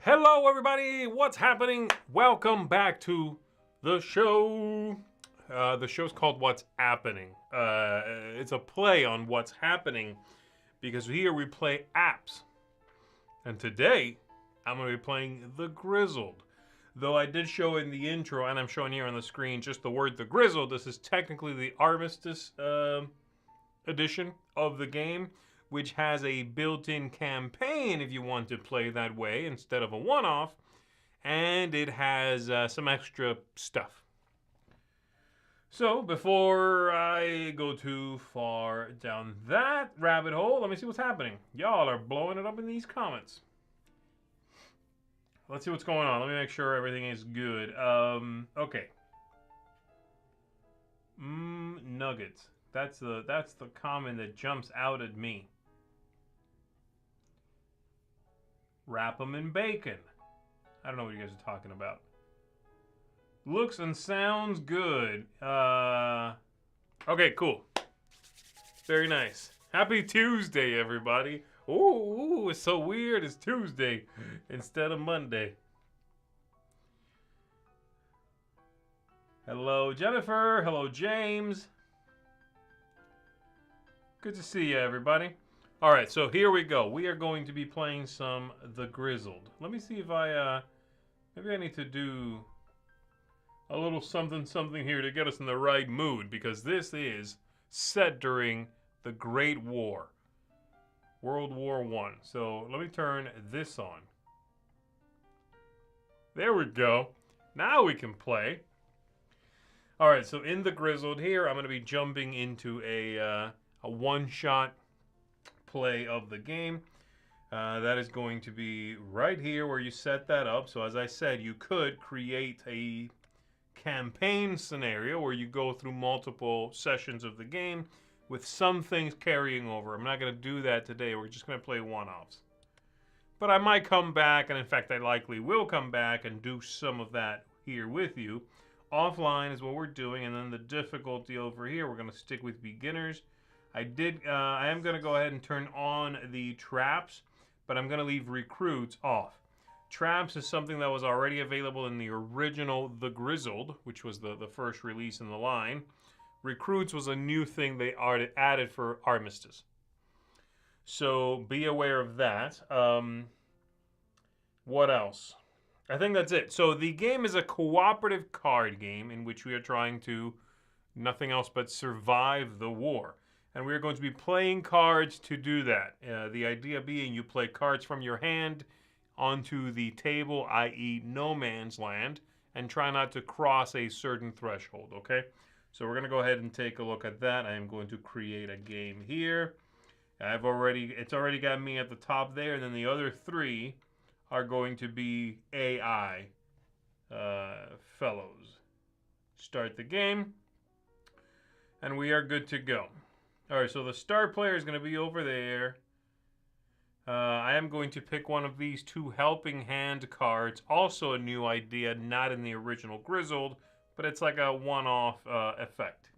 Hello, everybody. What's happening? Welcome back to the show. The show's called What's Happening. It's a play on what's happening because here we play apps. And today, I'm going to be playing the Grizzled. Though I did show in the intro, and I'm showing here on the screen just the word the Grizzled, this is technically the Armistice edition of the game, which has a built-in campaign if you want to play that way instead of a one-off, and it has some extra stuff. So before I go too far down that rabbit hole, let me see what's happening. Y'all are blowing it up in these comments. Let's see what's going on. Let me make sure everything is good. Okay. Nuggets. That's the comment that jumps out at me. Wrap them in bacon. I don't know what you guys are talking about. Looks and sounds good. Okay, cool. Very nice. Happy Tuesday, everybody. Ooh, it's so weird. It's Tuesday instead of Monday. Hello, Jennifer. Hello, James. Good to see you, everybody. All right, so here we go. We are going to be playing some The Grizzled. Let me see if I, maybe I need to do a little something here to get us in the right mood, because this is set during the Great War, World War I. So let me turn this on. There we go. Now we can play. All right, so in The Grizzled here, I'm going to be jumping into a one-shot play of the game. That is going to be right here where you set that up. So as I said, you could create a campaign scenario where you go through multiple sessions of the game with some things carrying over. I'm not going to do that today. We're just going to play one-offs. But I might come back, and in fact I likely will come back and do some of that here with you. Offline is what we're doing, and then the difficulty over here, we're going to stick with beginners. I am going to go ahead and turn on the traps, but I'm going to leave recruits off. Traps is something that was already available in the original The Grizzled, which was the first release in the line. Recruits was a new thing they added for Armistice. So be aware of that. What else? I think that's it. So the game is a cooperative card game in which we are trying to, nothing else but survive the war. And we're going to be playing cards to do that. The idea being you play cards from your hand onto the table, i.e. no man's land, and try not to cross a certain threshold, okay? So we're going to go ahead and take a look at that. I am going to create a game here. It's already got me at the top there, and then the other three are going to be AI fellows. Start the game, and we are good to go. All right, so the star player is going to be over there. I am going to pick one of these two helping hand cards. Also a new idea, not in the original Grizzled, but it's like a one-off effect.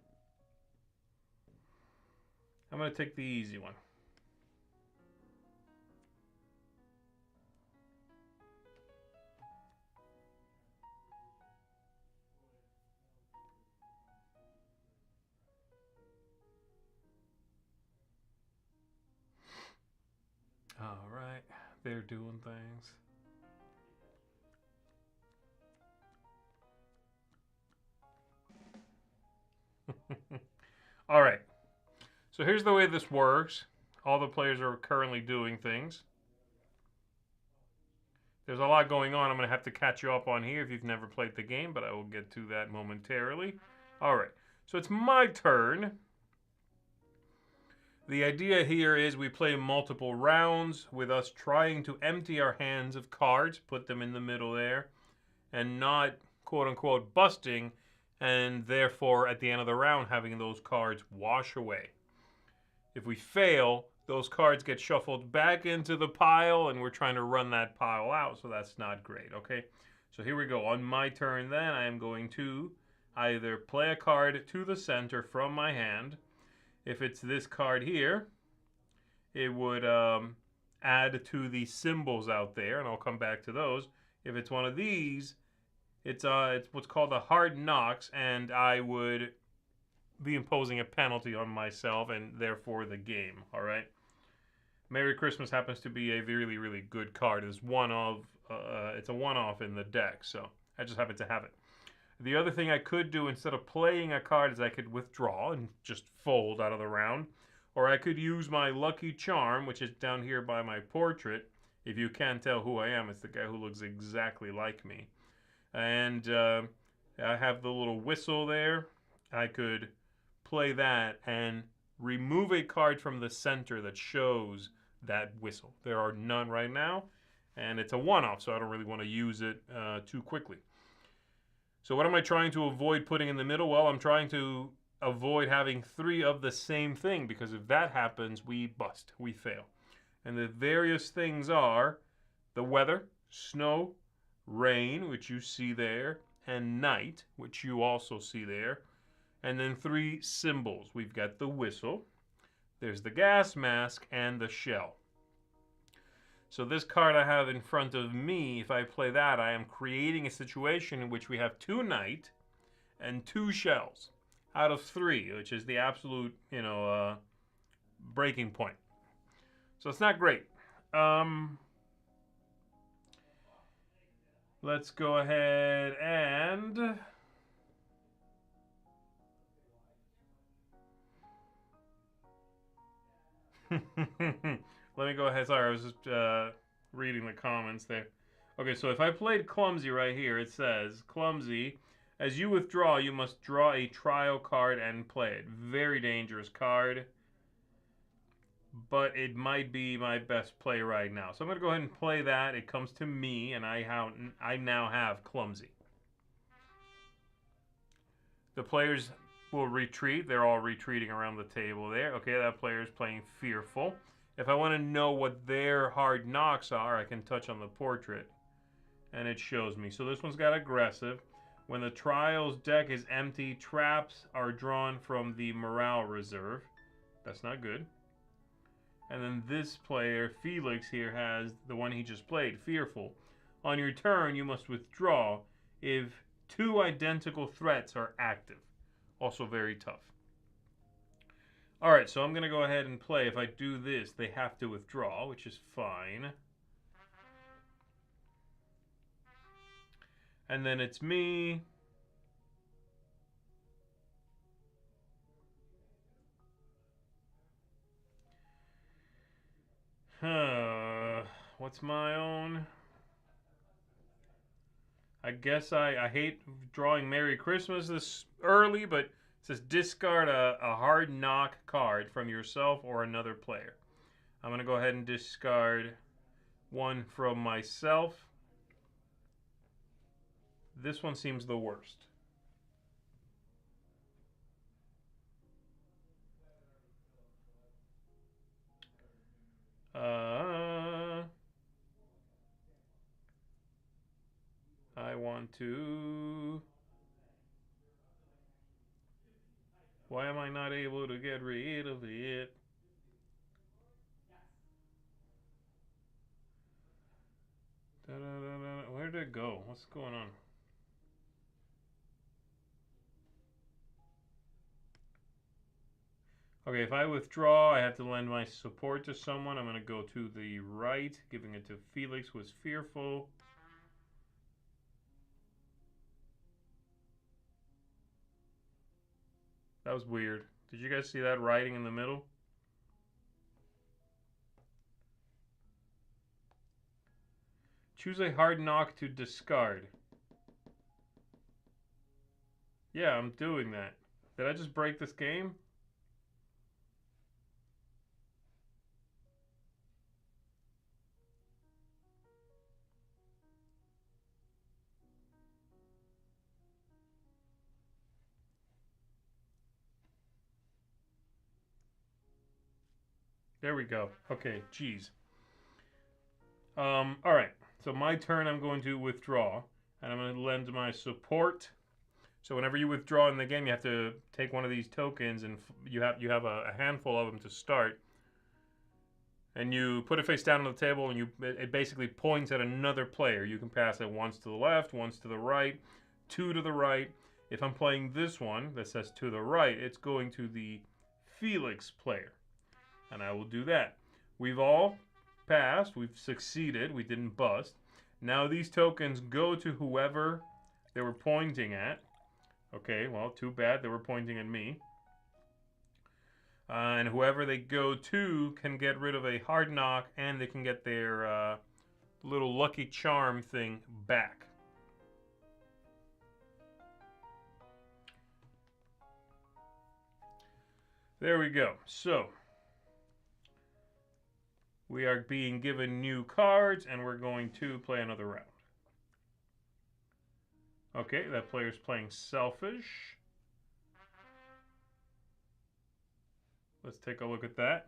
I'm going to take the easy one. All right, they're doing things. All right, so here's the way this works. All the players are currently doing things. There's a lot going on. I'm going to have to catch you up on here if you've never played the game, but I will get to that momentarily. All right, so it's my turn. The idea here is we play multiple rounds with us trying to empty our hands of cards, put them in the middle there, and not, quote-unquote, busting, and therefore, at the end of the round, having those cards wash away. If we fail, those cards get shuffled back into the pile, and we're trying to run that pile out, so that's not great, okay? So here we go. On my turn then, I am going to either play a card to the center from my hand. If it's this card here, it would add to the symbols out there, and I'll come back to those. If it's one of these, it's what's called a hard knocks, and I would be imposing a penalty on myself and therefore the game. All right. Merry Christmas happens to be a really, really good card. It's it's a one-off in the deck, so I just happen to have it. The other thing I could do instead of playing a card is I could withdraw and just fold out of the round. Or I could use my Lucky Charm, which is down here by my portrait. If you can't tell who I am, it's the guy who looks exactly like me. And I have the little whistle there. I could play that and remove a card from the center that shows that whistle. There are none right now, and it's a one-off, so I don't really want to use it too quickly. So what am I trying to avoid putting in the middle? Well, I'm trying to avoid having 3 of the same thing, because if that happens, we bust, we fail. And the various things are the weather, snow, rain, which you see there, and night, which you also see there. And then 3 symbols. We've got the whistle, there's the gas mask, and the shell. So this card I have in front of me, if I play that, I am creating a situation in which we have 2 night and 2 shells out of 3, which is the absolute, breaking point. So it's not great. Let's go ahead and let me go ahead. Sorry, I was just reading the comments there. Okay, so if I played Clumsy right here, it says, Clumsy, as you withdraw, you must draw a trial card and play it. Very dangerous card, but it might be my best play right now. So I'm going to go ahead and play that. It comes to me, and I now have Clumsy. The players will retreat. They're all retreating around the table there. Okay, that player is playing Fearful. If I want to know what their hard knocks are, I can touch on the portrait, and it shows me. So this one's got Aggressive. When the Trials deck is empty, traps are drawn from the Morale Reserve. That's not good. And then this player, Felix, here has the one he just played, Fearful. On your turn, you must withdraw if 2 identical threats are active. Also very tough. Alright, so I'm going to go ahead and play. If I do this, they have to withdraw, which is fine. And then it's me. What's my own? I guess I hate drawing Merry Christmas this early, but it says discard a hard knock card from yourself or another player. I'm going to go ahead and discard one from myself. This one seems the worst. I want to... Why am I not able to get rid of it? Where did it go? What's going on? Okay, if I withdraw, I have to lend my support to someone. I'm going to go to the right, giving it to Felix, who is Fearful. That was weird. Did you guys see that writing in the middle? Choose a hard knock to discard. Yeah, I'm doing that. Did I just break this game? There we go. Okay, geez. Alright. So my turn, I'm going to withdraw. And I'm going to lend my support. So whenever you withdraw in the game, you have to take one of these tokens, and you have a handful of them to start. And you put it face down on the table, and it basically points at another player. You can pass it once to the left, once to the right, two to the right. If I'm playing this one that says to the right, it's going to the Felix player. And I will do that. We've all passed. We've succeeded. We didn't bust. Now these tokens go to whoever they were pointing at. Okay, well, too bad they were pointing at me. And whoever they go to can get rid of a hard knock, and they can get their little lucky charm thing back. There we go. So we are being given new cards, and we're going to play another round. Okay, that player's playing selfish. Let's take a look at that.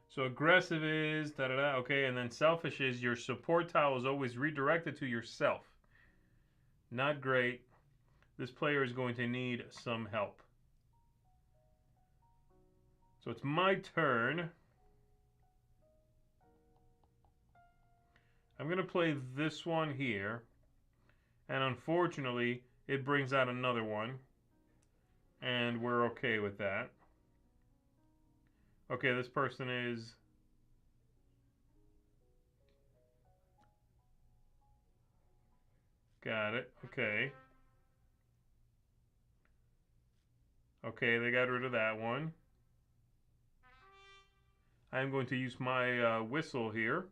So aggressive is da-da-da, okay, and then selfish is your support tile is always redirected to yourself. Not great. This player is going to need some help. So it's my turn. I'm going to play this one here. And unfortunately, it brings out another one. And we're okay with that. Okay, this person is... Got it. Okay. Okay, they got rid of that one. I'm going to use my whistle here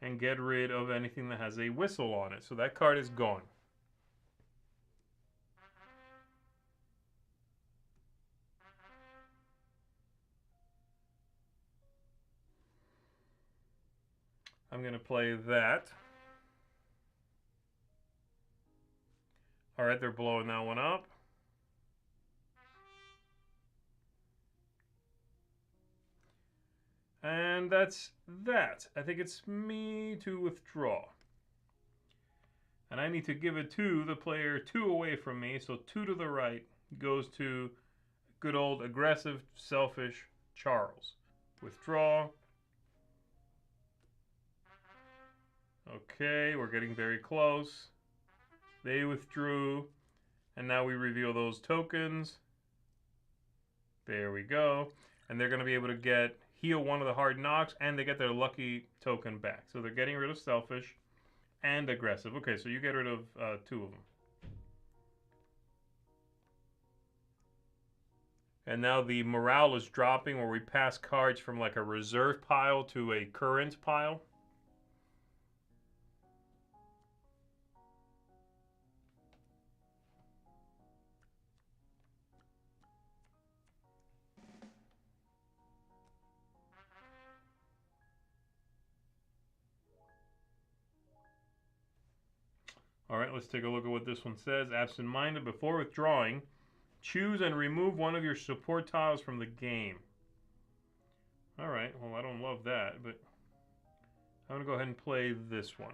and get rid of anything that has a whistle on it. So that card is gone. I'm going to play that. All right, they're blowing that one up. And that's that. I think it's me to withdraw. And I need to give it to the player 2 away from me. So 2 to the right goes to good old aggressive, selfish Charles. Withdraw. Okay, we're getting very close. They withdrew. And now we reveal those tokens. There we go. And they're going to be able to heal one of the hard knocks, and they get their lucky token back. So they're getting rid of selfish and aggressive. Okay, so you get rid of 2 of them. And now the morale is dropping, where we pass cards from like a reserve pile to a current pile. All right, let's take a look at what this one says. Absent-minded, before withdrawing, choose and remove one of your support tiles from the game. All right, well, I don't love that, but I'm going to go ahead and play this one.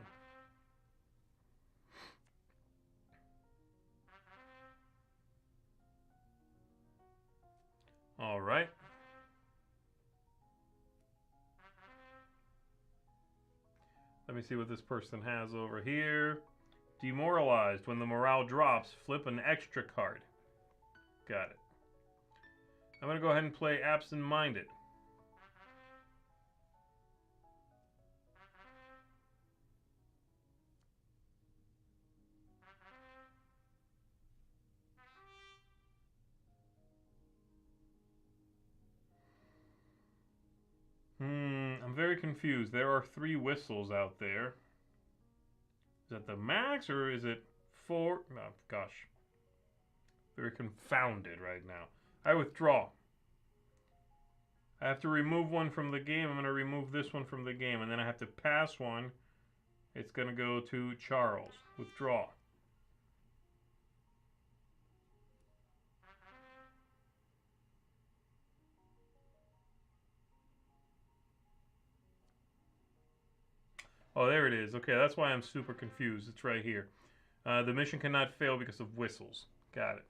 All right. Let me see what this person has over here. Demoralized. When the morale drops, flip an extra card. Got it. I'm going to go ahead and play absent-minded. I'm very confused. There are 3 whistles out there. Is that the max, or is it 4? Oh, gosh. Very confounded right now. I withdraw. I have to remove one from the game. I'm going to remove this one from the game, and then I have to pass one. It's going to go to Charles. Withdraw. Oh, there it is. Okay, that's why I'm super confused. It's right here. The mission cannot fail because of whistles. Got it.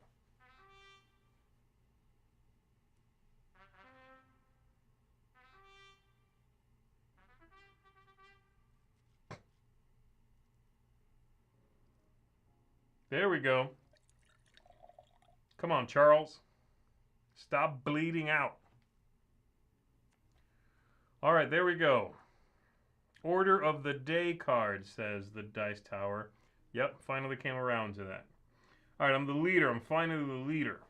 There we go. Come on, Charles. Stop bleeding out. All right, there we go. Order of the day card, says the Dice Tower. Yep, finally came around to that. All right, I'm the leader. I'm finally the leader.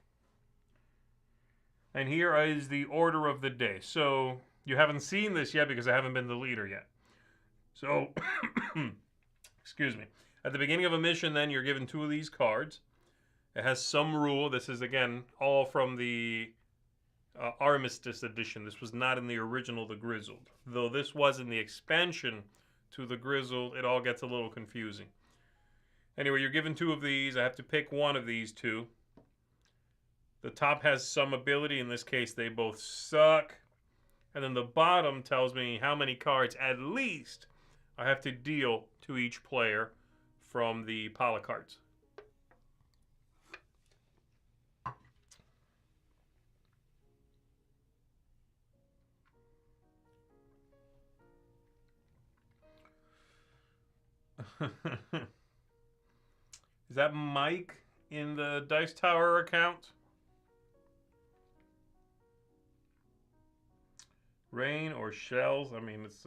And here is the order of the day. So you haven't seen this yet because I haven't been the leader yet. So, excuse me. At the beginning of a mission, then, you're given 2 of these cards. It has some rule. This is, again, all from the Armistice edition. This was not in the original The Grizzled. Though this was in the expansion to The Grizzled, it all gets a little confusing. Anyway, you're given 2 of these. I have to pick one of these 2. The top has some ability. In this case, they both suck. And then the bottom tells me how many cards, at least, I have to deal to each player from the pile of cards. Is that Mike in the Dice Tower account? Rain or shells? I mean, it's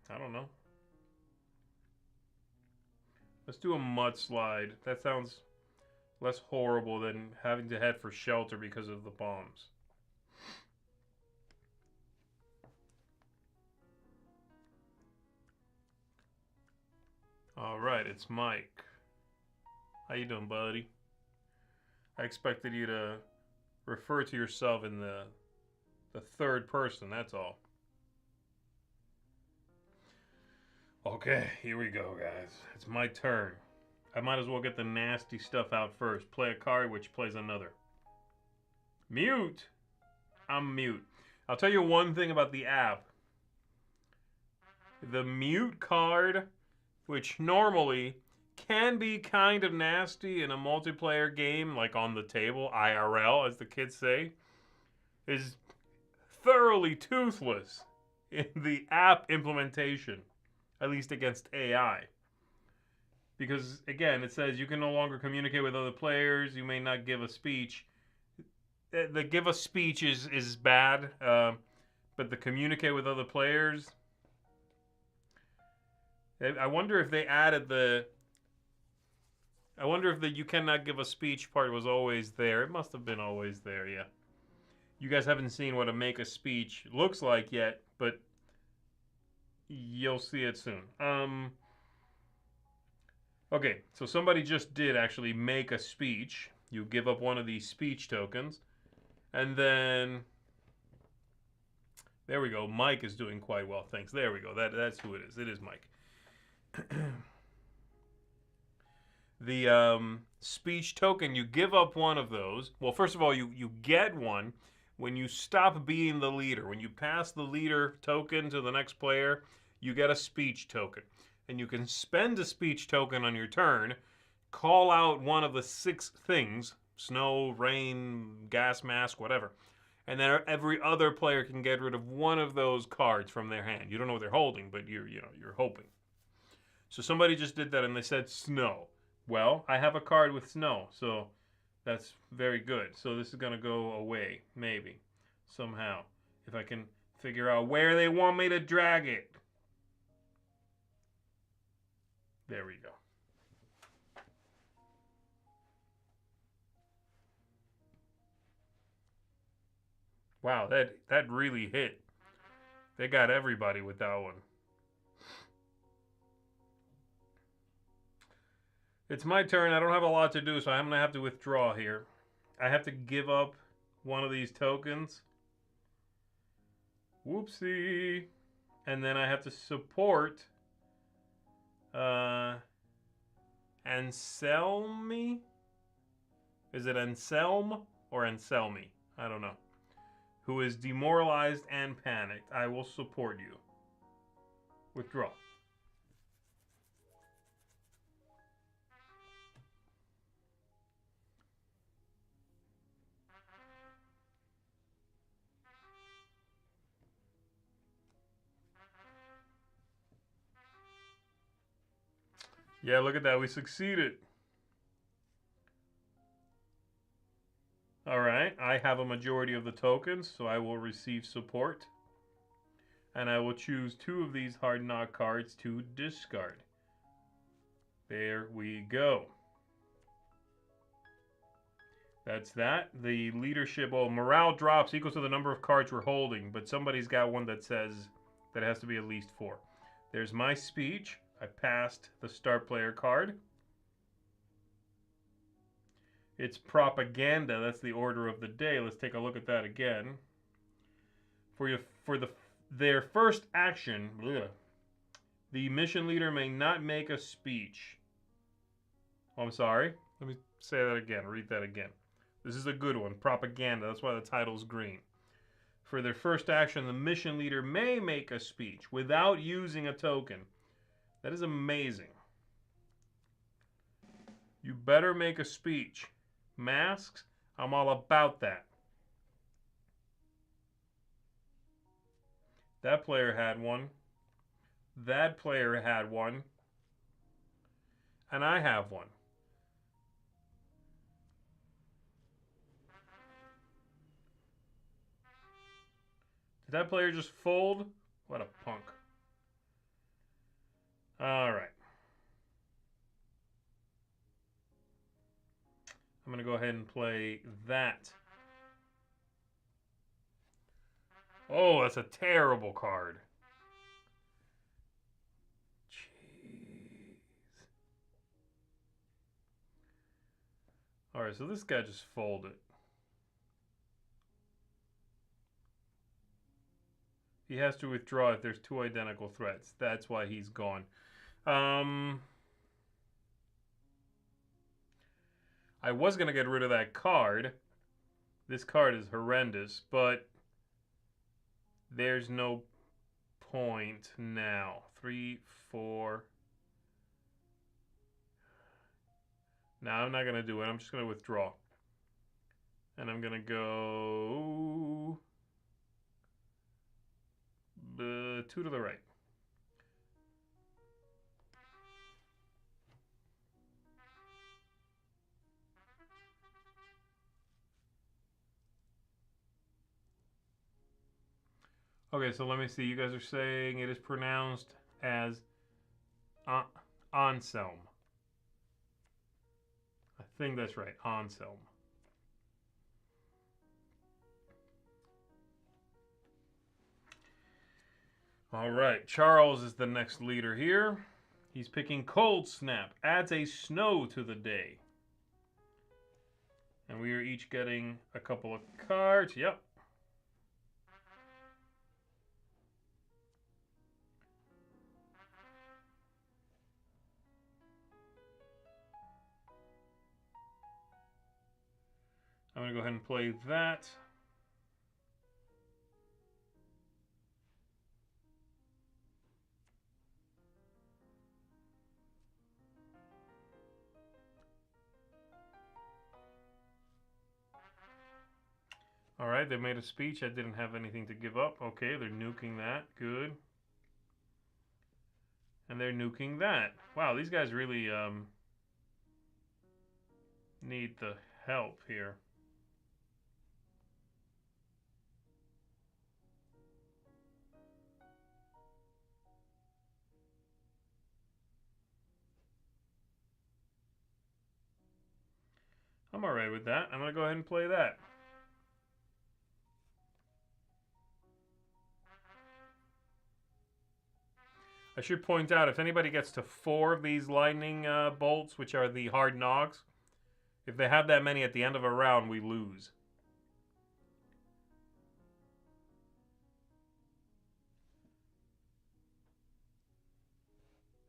I don't know. Let's do a mudslide. That sounds less horrible than having to head for shelter because of the bombs. All right, it's Mike. How you doing, buddy? I expected you to refer to yourself in the third person, that's all. Okay, here we go, guys. It's my turn. I might as well get the nasty stuff out first. Play a card, which plays another. Mute? I'm mute. I'll tell you one thing about the app. The mute card, which normally can be kind of nasty in a multiplayer game, like on the table, IRL, as the kids say, is thoroughly toothless in the app implementation, at least against AI. Because, again, it says you can no longer communicate with other players, you may not give a speech. The give a speech is bad, but the communicate with other players, I wonder if they added the... I wonder if the you cannot give a speech part was always there. It must have been always there, yeah. You guys haven't seen what a make a speech looks like yet, but you'll see it soon. Okay, so somebody just did actually make a speech. You give up one of these speech tokens, and then there we go. Mike is doing quite well, thanks. There we go. That's who it is. It is Mike. The speech token, you give up one of those. Well, first of all, you get one when you stop being the leader. When you pass the leader token to the next player, you get a speech token. And you can spend a speech token on your turn, call out one of the 6 things, snow, rain, gas mask, whatever. And then every other player can get rid of one of those cards from their hand. You don't know what they're holding, but you're hoping. So somebody just did that and they said snow. Well, I have a card with snow, so that's very good. So this is going to go away, maybe, somehow. If I can figure out where they want me to drag it. There we go. Wow, that really hit. They got everybody with that one. It's my turn. I don't have a lot to do, so I'm going to have to withdraw here. I have to give up one of these tokens. Whoopsie. And then I have to support Anselmi? Is it Anselm or Anselmi? I don't know. Who is demoralized and panicked. I will support you. Withdraw. Yeah, look at that. We succeeded. I have a majority of the tokens, so I will receive support. And I will choose 2 of these hard knock cards to discard. There we go. That's that. The leadership, well, morale drops equals to the number of cards we're holding, but somebody's got one that says that it has to be at least 4. There's my speech. I passed the start player card. It's propaganda. That's the order of the day. Let's take a look at that again. Their first action, the mission leader may not make a speech. Oh, I'm sorry. Let me say that again. Read that again. This is a good one. Propaganda. That's why the title's green. For their first action, the mission leader may make a speech without using a token. That is amazing. You better make a speech. Masks, I'm all about that. That player had one. That player had one. And I have one. Did that player just fold? What a punk. Alright. I'm going to go ahead and play that. Oh, that's a terrible card. Jeez. Alright, so this guy just folded. He has to withdraw if there's 2 identical threats. That's why he's gone. I was going to get rid of that card. This card is horrendous, but there's no point now. 3, 4. No, I'm not going to do it. I'm just going to withdraw. And I'm going to go 2 to the right. Okay, so let me see. You guys are saying it is pronounced as Anselm. I think that's right. Anselm. All right. Charles is the next leader here. He's picking Cold Snap. Adds a snow to the day. And we are each getting a couple of cards. Yep. I'm going to go ahead and play that. All right, they made a speech. I didn't have anything to give up. Okay, they're nuking that. Good. And they're nuking that. Wow, these guys really need the help here. I'm alright with that. I'm going to go ahead and play that. I should point out, if anybody gets to 4 of these lightning bolts, which are the hard knocks, if they have that many at the end of a round, we lose.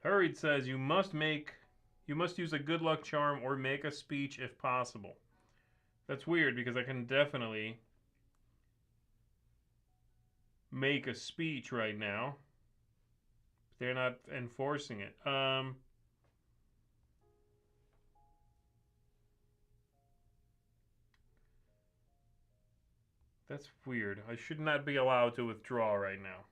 Hurried says you must use a good luck charm or make a speech if possible. That's weird because I can definitely make a speech right now. They're not enforcing it. That's weird. I should not be allowed to withdraw right now.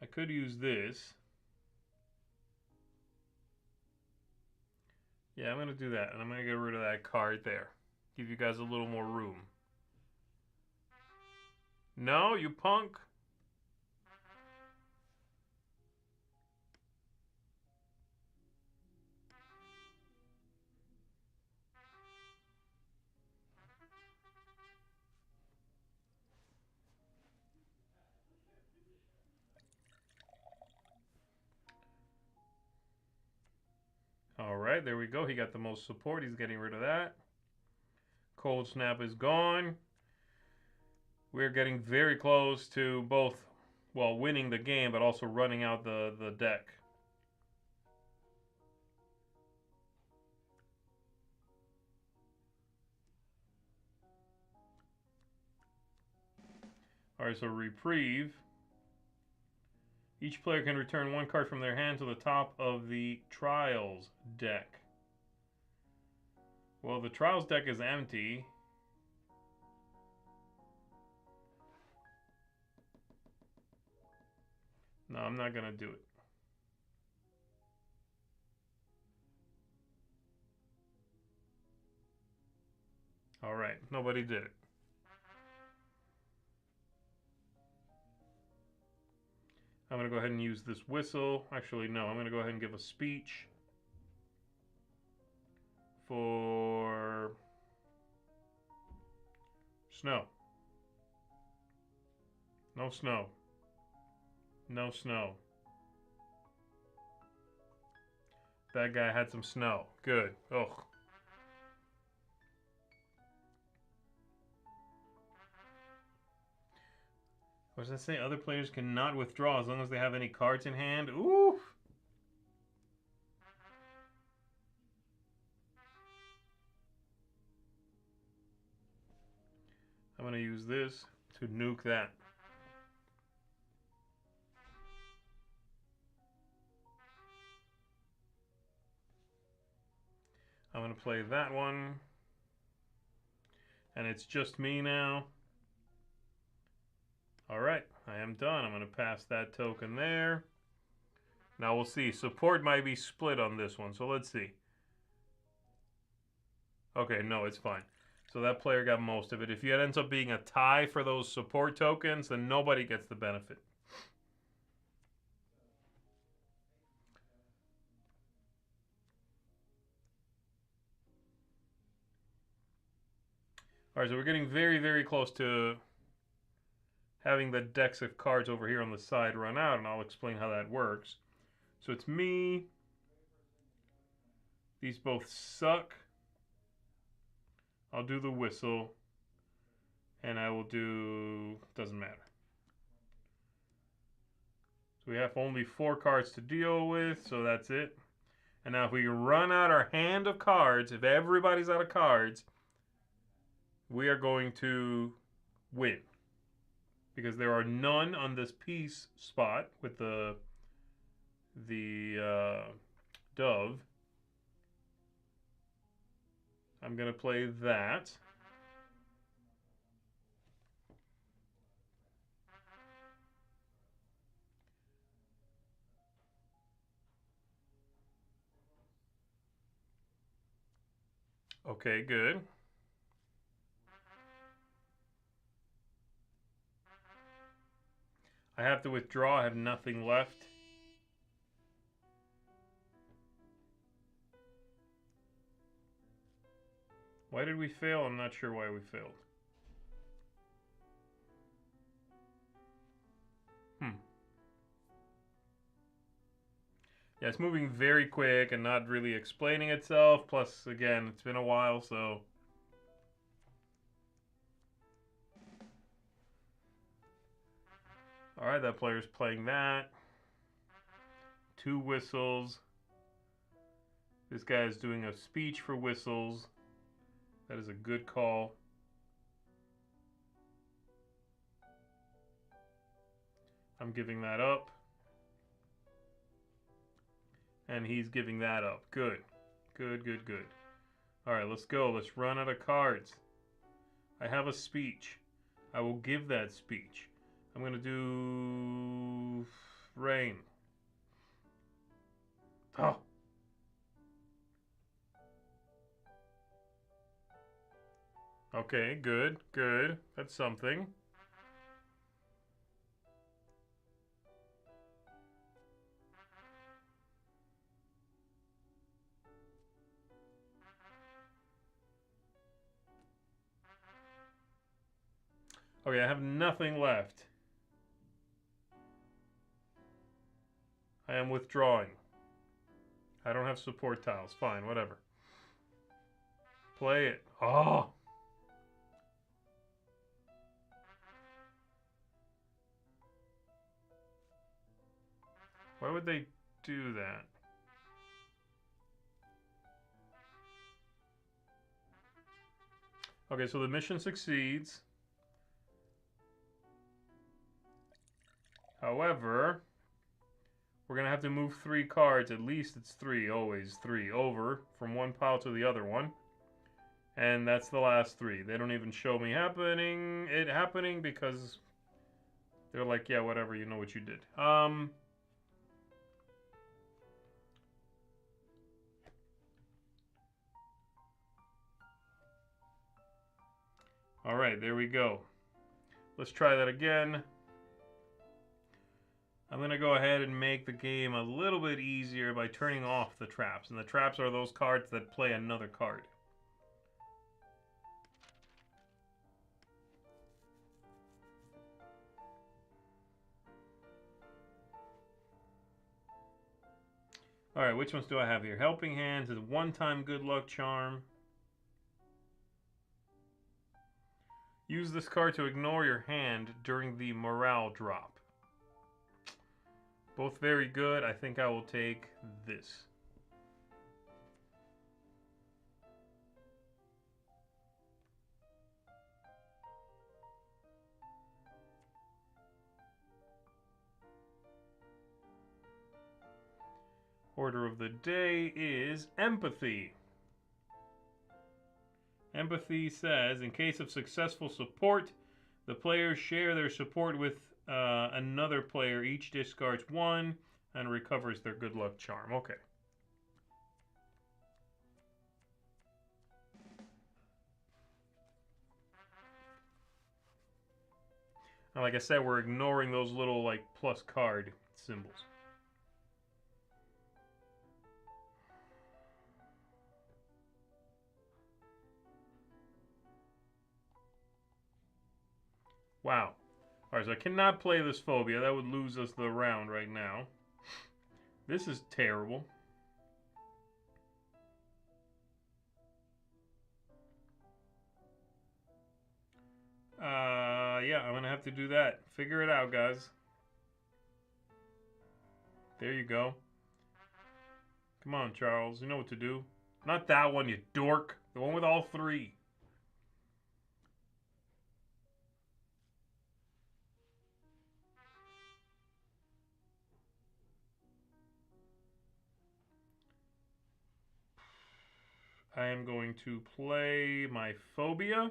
I could use this. Yeah, I'm going to do that. And I'm going to get rid of that card there. Give you guys a little more room. No, you punk. All right, there we go. He got the most support. He's getting rid of that. Cold Snap is gone. We're getting very close to both, well, winning the game, but also running out the deck. All right, so Reprieve. Each player can return one card from their hand to the top of the Trials deck. Well, the Trials deck is empty. No, I'm not going to do it. All right, nobody did it. I'm going to go ahead and use this whistle. Actually, no, I'm going to go ahead and give a speech for snow. No snow. No snow. That guy had some snow. Good. Oh. What does that say? Other players cannot withdraw as long as they have any cards in hand. Ooh. I'm going to use this to nuke that. I'm going to play that one. And it's just me now. Alright, I am done. I'm going to pass that token there. Now we'll see. Support might be split on this one, so let's see. Okay, no, it's fine. So that player got most of it. If it ends up being a tie for those support tokens, then nobody gets the benefit. Alright, so we're getting very, very close to having the decks of cards over here on the side run out, and I'll explain how that works. So it's me. These both suck. I'll do the whistle. And I will do... doesn't matter. So we have only 4 cards to deal with, so that's it. And now if we run out our hand of cards, if everybody's out of cards, we are going to win. Because there are none on this peace spot with the dove. I'm going to play that. Okay, good. I have to withdraw. I have nothing left. Why did we fail? I'm not sure why we failed. Yeah, it's moving very quick and not really explaining itself. Plus, again, it's been a while, so... Alright, that player's playing that. 2 whistles. This guy is doing a speech for whistles. That is a good call. I'm giving that up. And he's giving that up. Good. Good, good, good. Alright, let's go. Let's run out of cards. I have a speech. I will give that speech. I'm going to do... rain. Oh. Okay, good, good. That's something. Okay, I have nothing left. I am withdrawing. I don't have support tiles. Fine, whatever. Play it. Oh! Why would they do that? Okay, so the mission succeeds. However, we're going to have to move 3 cards. At least it's 3, always 3, over from one pile to the other one. And that's the last 3. They don't even show me it happening because they're like, yeah, whatever, you know what you did. All right, there we go. Let's try that again. I'm going to go ahead and make the game a little bit easier by turning off the traps. And the traps are those cards that play another card. Alright, which ones do I have here? Helping Hands is one-time good luck charm. Use this card to ignore your hand during the morale drop. Both very good. I think I will take this. Order of the day is empathy. Empathy says, in case of successful support, the players share their support with another player. Each discards 1 and recovers their good luck charm. Okay. And like I said, we're ignoring those little like plus card symbols. Wow. Alright, so I cannot play this phobia. That would lose us the round right now. This is terrible. Yeah, I'm going to have to do that. Figure it out, guys. There you go. Come on, Charles. You know what to do. Not that one, you dork. The one with all 3. I am going to play my phobia.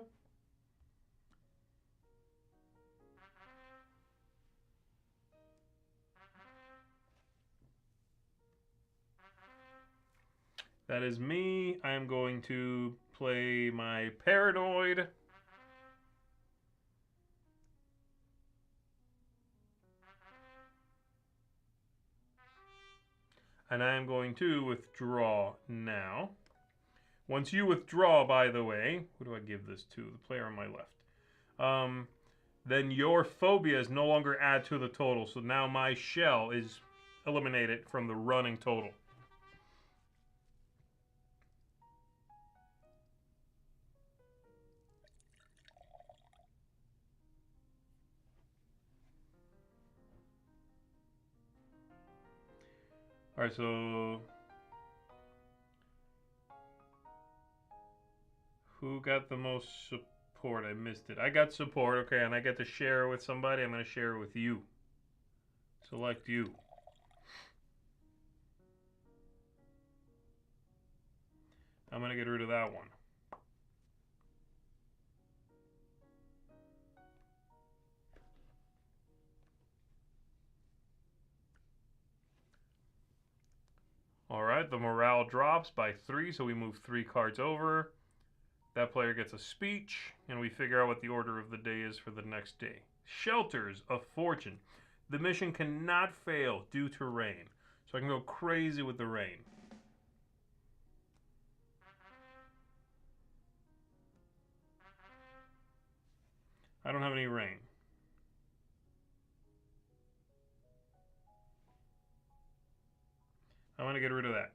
That is me. I am going to play my paranoid. And I am going to withdraw now. Once you withdraw, by the way, who do I give this to? The player on my left. Then your phobias no longer add to the total. So now my shell is eliminated from the running total. Alright, so who got the most support? I missed it. I got support, okay, and I get to share it with somebody. I'm going to share it with you. Select you. I'm going to get rid of that one. Alright, the morale drops by 3, so we move 3 cards over. That player gets a speech, and we figure out what the order of the day is for the next day. Shelters of Fortune. The mission cannot fail due to rain. So I can go crazy with the rain. I don't have any rain. I want to get rid of that.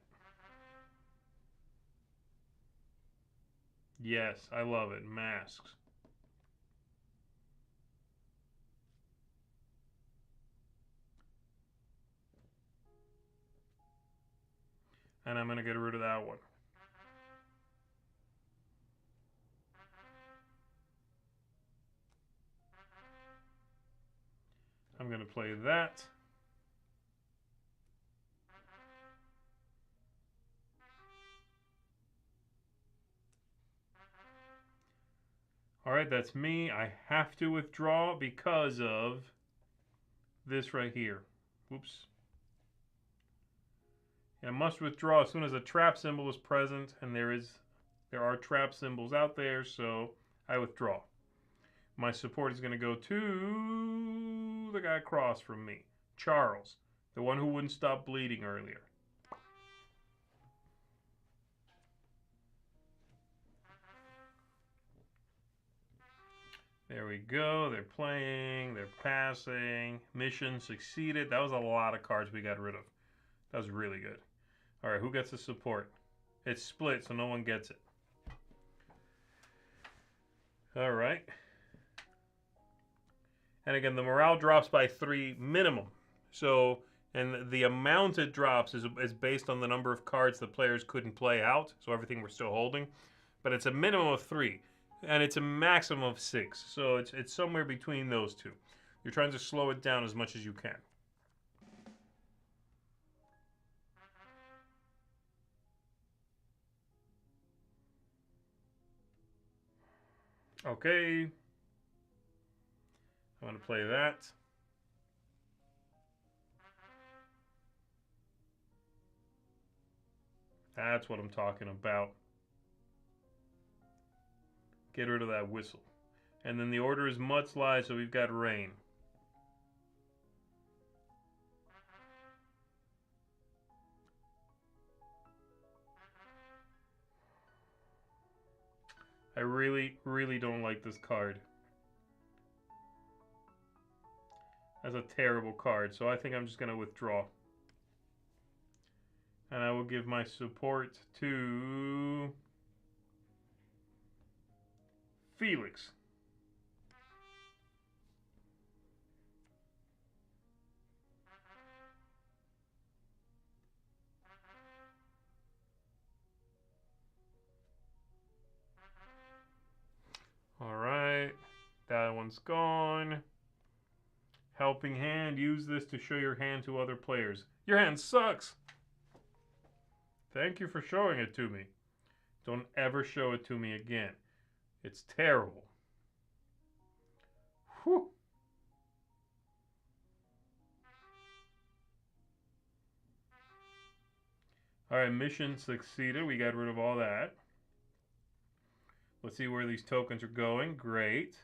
Yes, I love it. Masks. And I'm going to get rid of that one. I'm going to play that. Alright, that's me. I have to withdraw because of this right here. Whoops. I must withdraw as soon as a trap symbol is present, and there are trap symbols out there, so I withdraw. My support is going to go to the guy across from me, Charles, the one who wouldn't stop bleeding earlier. There we go. They're playing. They're passing. Mission succeeded. That was a lot of cards we got rid of. That was really good. All right, who gets the support? It's split, so no one gets it. All right. And again, the morale drops by 3 minimum. So, and the amount it drops is based on the number of cards the players couldn't play out. So everything we're still holding. But it's a minimum of 3. And it's a maximum of 6. So it's somewhere between those two. You're trying to slow it down as much as you can. Okay. I'm going to play that. That's what I'm talking about. Get rid of that whistle. And then the order is mudslide, so we've got rain. I really, really don't like this card. That's a terrible card, so I think I'm just going to withdraw. And I will give my support to Felix. Alright, that one's gone. Helping hand, use this to show your hand to other players. Your hand sucks! Thank you for showing it to me. Don't ever show it to me again. It's terrible. Whew. Alright, mission succeeded. We got rid of all that. Let's see where these tokens are going. Great.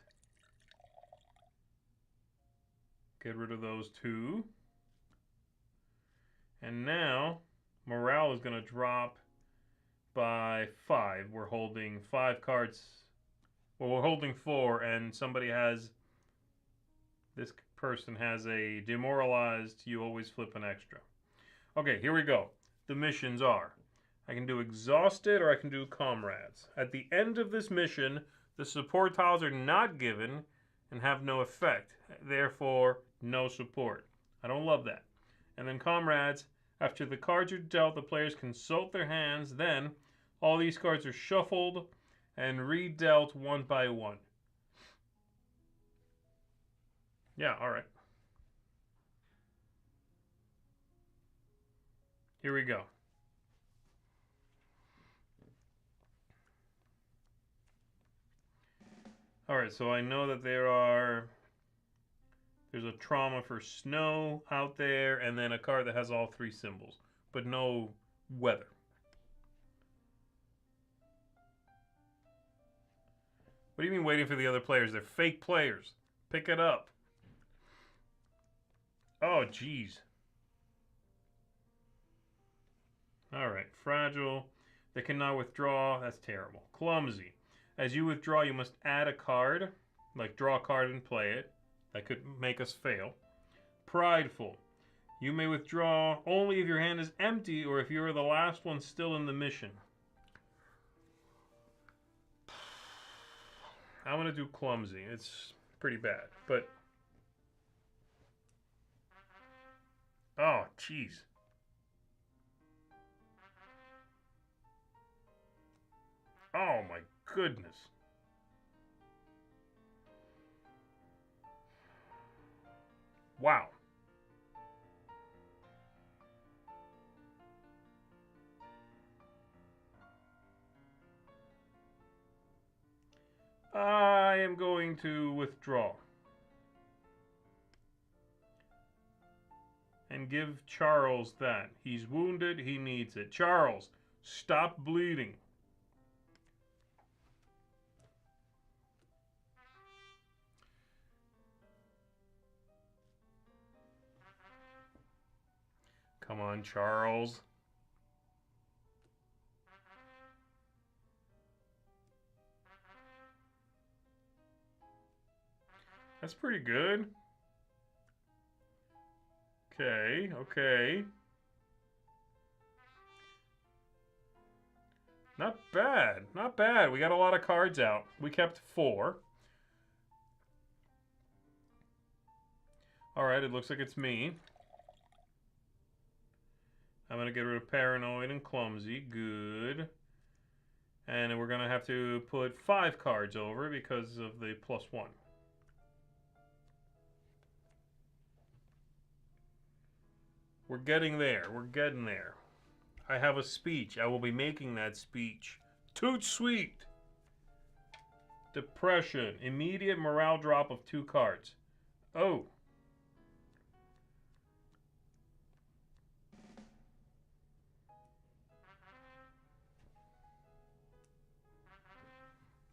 Get rid of those 2. And now, morale is going to drop by 5. We're holding 5 cards. Well, we're holding 4, and somebody has... This person has a demoralized, you always flip an extra. Okay, here we go. The missions are... I can do Exhausted or I can do Comrades. At the end of this mission, the support tiles are not given and have no effect. Therefore, no support. I don't love that. And then Comrades, after the cards are dealt, the players consult their hands. Then, all these cards are shuffled and redealt one by one. Yeah, alright. Here we go. Alright, so I know that there's a trauma for snow out there, and then a card that has all 3 symbols, but no weather. What do you mean waiting for the other players? They're fake players. Pick it up. Oh, jeez. All right. Fragile. They cannot withdraw. That's terrible. Clumsy. As you withdraw, you must add a card. Like draw a card and play it. That could make us fail. Prideful. You may withdraw only if your hand is empty or if you are the last one still in the mission. I'm going to do clumsy. It's pretty bad, but... Oh, jeez. Oh, my goodness. Wow. I am going to withdraw. And give Charles that. He's wounded, he needs it. Charles, stop bleeding. Come on, Charles. That's pretty good. Okay, okay. Not bad, not bad. We got a lot of cards out. We kept 4. Alright, it looks like it's me. I'm going to get rid of Paranoid and Clumsy. Good. And we're going to have to put 5 cards over because of the +1. We're getting there. We're getting there. I have a speech. I will be making that speech. Toot sweet. Depression. Immediate morale drop of 2 cards. Oh.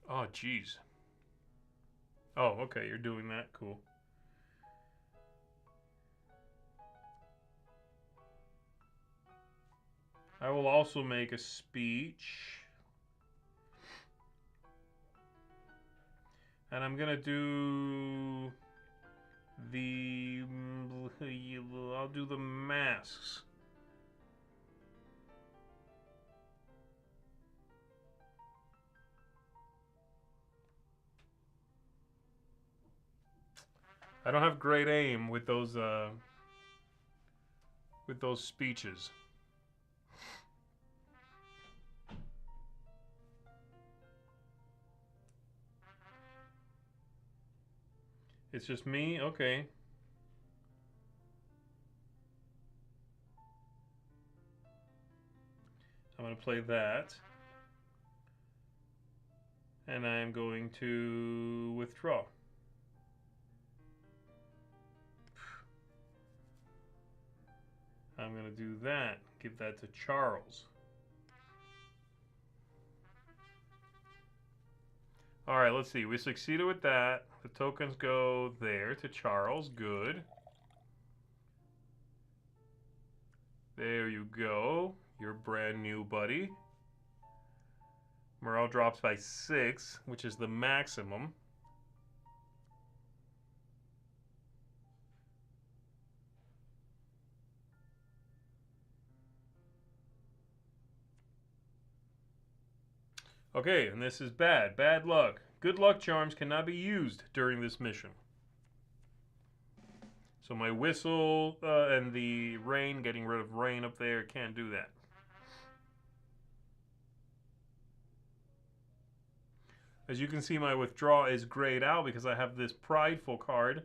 Oh, jeez. Oh, okay. You're doing that. Cool. I will also make a speech. And I'm going to do the... I'll do the masks. I don't have great aim with those speeches. It's just me? Okay. I'm going to play that. And I'm going to withdraw. I'm going to do that. Give that to Charles. Alright, let's see. We succeeded with that. The tokens go there to Charles. Good. There you go. You're brand new, buddy. Morale drops by 6, which is the maximum. Okay, and this is bad. Bad luck. Good luck charms cannot be used during this mission. So my whistle and the rain, getting rid of rain up there, can't do that. As you can see, my withdraw is grayed out because I have this prideful card.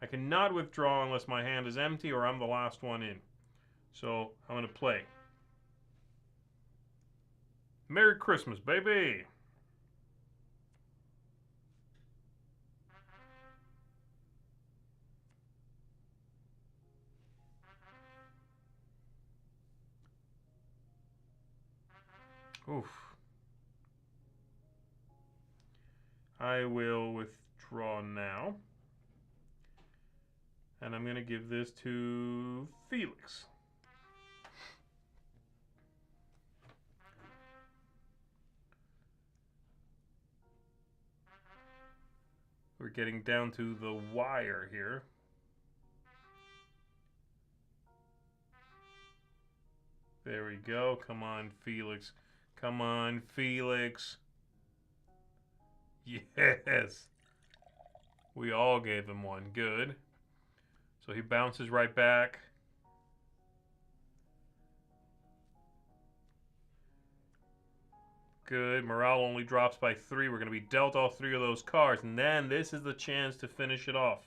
I cannot withdraw unless my hand is empty or I'm the last one in. So I'm going to play. Merry Christmas, baby! Oof. I will withdraw now. And I'm going to give this to Felix. We're getting down to the wire here. There we go. Come on, Felix. Come on, Felix. Yes. We all gave him one. Good. So he bounces right back. Good. Morale only drops by 3. We're going to be dealt all 3 of those cards. And then this is the chance to finish it off.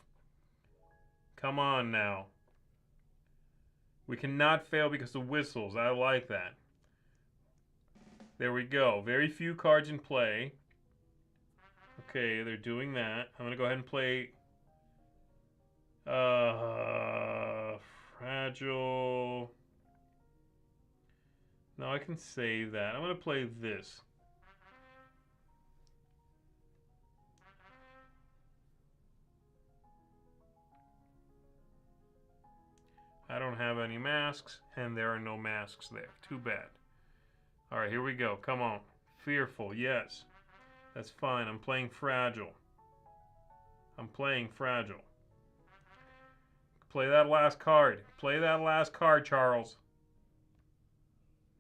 Come on now. We cannot fail because of whistles. I like that. There we go. Very few cards in play. Okay, they're doing that. I'm going to go ahead and play... Fragile... No, I can save that. I'm going to play this. I don't have any masks, and there are no masks there. Too bad. All right, here we go. Come on. Fearful, yes. That's fine. I'm playing Fragile. I'm playing Fragile. Play that last card. Play that last card, Charles.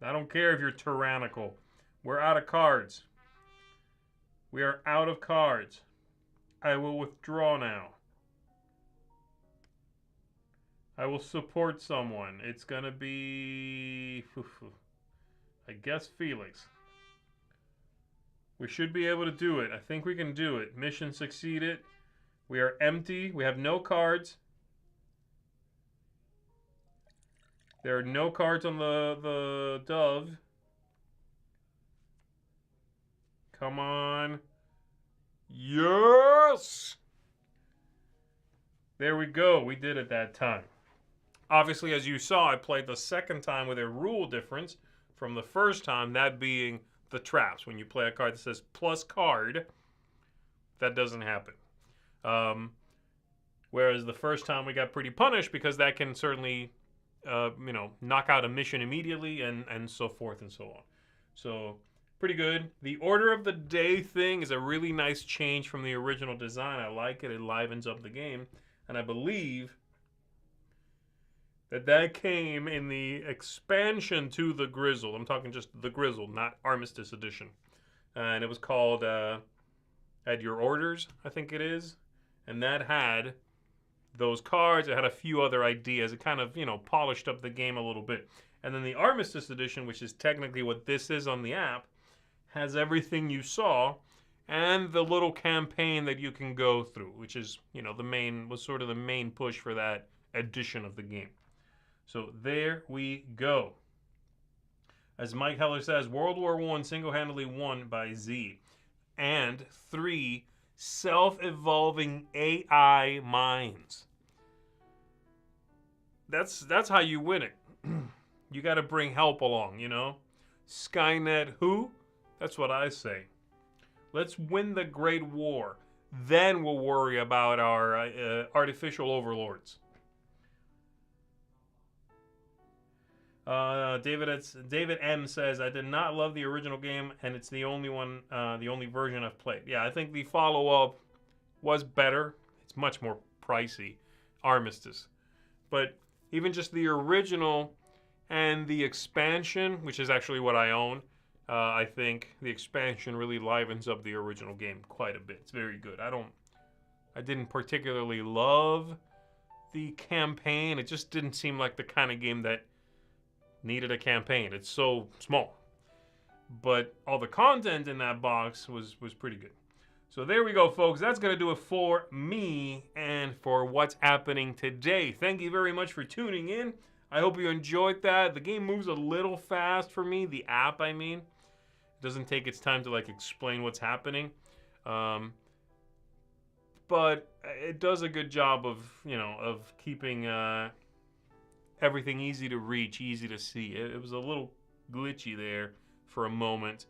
I don't care if you're tyrannical. We're out of cards. We are out of cards. I will withdraw now. I will support someone. It's gonna be... I guess Felix. We should be able to do it. I think we can do it. Mission succeeded. We are empty. We have no cards. There are no cards on the dove. Come on. Yes! There we go. We did it that time. Obviously, as you saw, I played the second time with a rule difference from the first time, that being the traps. When you play a card that says plus card, that doesn't happen. Whereas the first time we got pretty punished because that can certainly, knock out a mission immediately and so forth and so on. So, pretty good. The order of the day thing is a really nice change from the original design. I like it. It livens up the game. And I believe that came in the expansion to the Grizzled. I'm talking just the Grizzled, not Armistice Edition. And it was called At Your Orders, I think it is. And that had those cards. It had a few other ideas. It kind of, polished up the game a little bit. And then the Armistice Edition, which is technically what this is on the app, has everything you saw and the little campaign that you can go through, which is, was sort of the main push for that edition of the game. So there we go. As Mike Heller says, World War I single-handedly won by Z. And 3 self-evolving AI minds. That's how you win it. You got to bring help along, Skynet who? That's what I say. Let's win the Great War. Then we'll worry about our artificial overlords. David M says, I did not love the original game, and it's the only one, the only version I've played. Yeah, I think the follow-up was better. It's much more pricey, Armistice. But even just the original and the expansion, which is actually what I own, I think the expansion really livens up the original game quite a bit. It's very good. I didn't particularly love the campaign. It just didn't seem like the kind of game that needed a campaign. It's so small. But all the content in that box was pretty good. So there we go, folks. That's going to do it for me and for what's happening today. Thank you very much for tuning in. I hope you enjoyed that. The game moves a little fast for me. The app, I mean. It doesn't take its time to, explain what's happening. But it does a good job of keeping everything easy to reach, easy to see. It was a little glitchy there for a moment.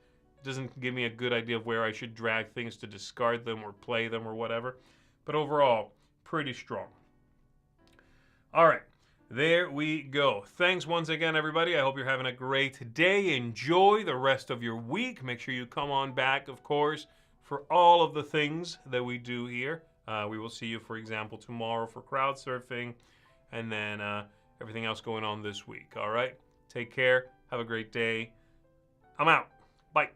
doesn't give me a good idea of where I should drag things to discard them or play them or whatever. But overall, pretty strong. All right, there we go. Thanks once again, everybody. I hope you're having a great day. Enjoy the rest of your week. Make sure you come on back, of course, for all of the things that we do here. We will see you, for example, tomorrow for crowd surfing, and then everything else going on this week. All right, take care. Have a great day. I'm out. Bye.